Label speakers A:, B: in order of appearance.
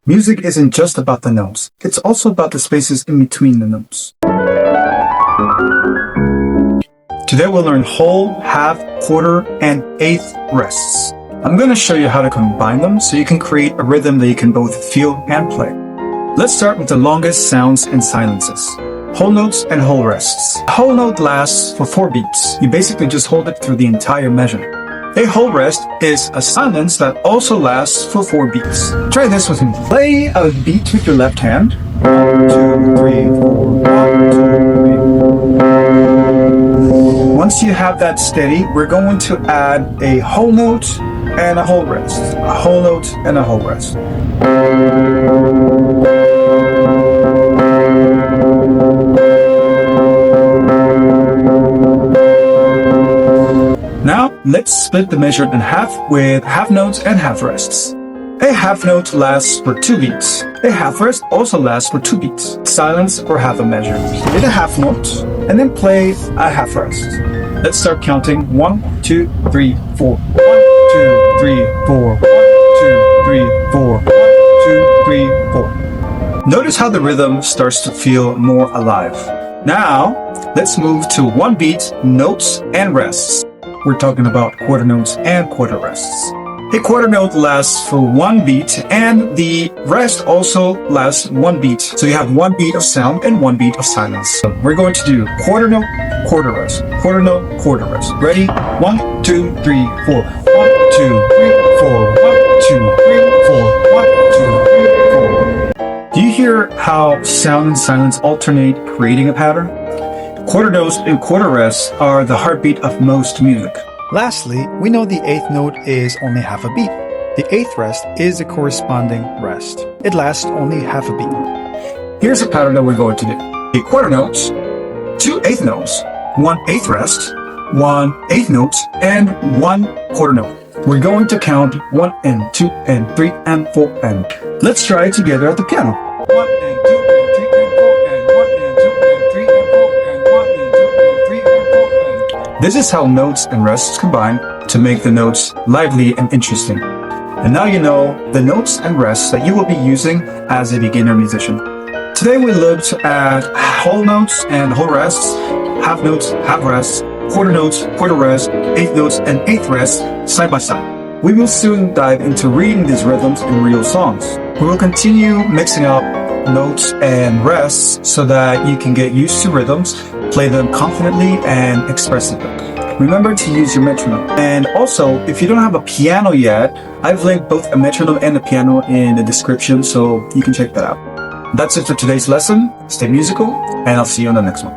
A: Music isn't just about the notes, it's also about the spaces in between the notes. Today we'll learn whole, half, quarter, and eighth rests. I'm going to show you how to combine them so you can create a rhythm that you can both feel and play. Let's start with the longest sounds and silences. Whole notes and whole rests. A whole note lasts for 4 beats. You basically just hold it through the entire measure. A whole rest is a silence that also lasts for 4 beats. Try this with me. Play a beat with your left hand. 1, 2, 3, 4. 1, 2, 3. Once you have that steady, we're going to add a whole note and a whole rest. A whole note and a whole rest. Now, let's split the measure in half with half notes and half rests. A half note lasts for 2 beats. A half rest also lasts for 2 beats. Silence or half a measure. Hit a half note and then play a half rest. Let's start counting. 1, 2, 3, 4. 1, 2, 3, 4. 1, 2, 3, 4. 1, 2, 3, 4. Notice how the rhythm starts to feel more alive. Now, let's move to 1 beat, notes, and rests. We're talking about quarter notes and quarter rests. A quarter note lasts for 1 beat and the rest also lasts 1 beat. So you have 1 beat of sound and 1 beat of silence. So we're going to do quarter note, quarter rest, quarter note, quarter rest. Ready? 1, 2, 3, 4. 1, 2, 3, 4. 1, 2, 3, 4. 1, 2, 3, 4. Do you hear how sound and silence alternate, creating a pattern? Quarter notes and quarter rests are the heartbeat of most music.
B: Lastly, we know the 8th note is only half a beat. The 8th rest is the corresponding rest. It lasts only half a beat.
A: Here's a pattern that we're going to do. A quarter notes, 2 eighth notes, 1 eighth rest, 1 eighth notes, and 1 quarter note. We're going to count 1 and 2 and 3 and 4 and... Let's try it together at the piano. 1 and 2 and 3 and 4 and 1 and 2 and 3 and 4 and 1 and 2 and 3 and 4 and... This is how notes and rests combine to make the notes lively and interesting. And now you know the notes and rests that you will be using as a beginner musician. Today we looked at whole notes and whole rests, half notes, half rests, quarter notes, quarter rest, eighth notes, and eighth rests side by side. We will soon dive into reading these rhythms in real songs. We will continue mixing up notes and rests so that you can get used to rhythms, play them confidently and expressively. Remember to use your metronome. And also, if you don't have a piano yet, I've linked both a metronome and a piano in the description, so you can check that out. That's it for today's lesson. Stay musical, and I'll see you on the next one.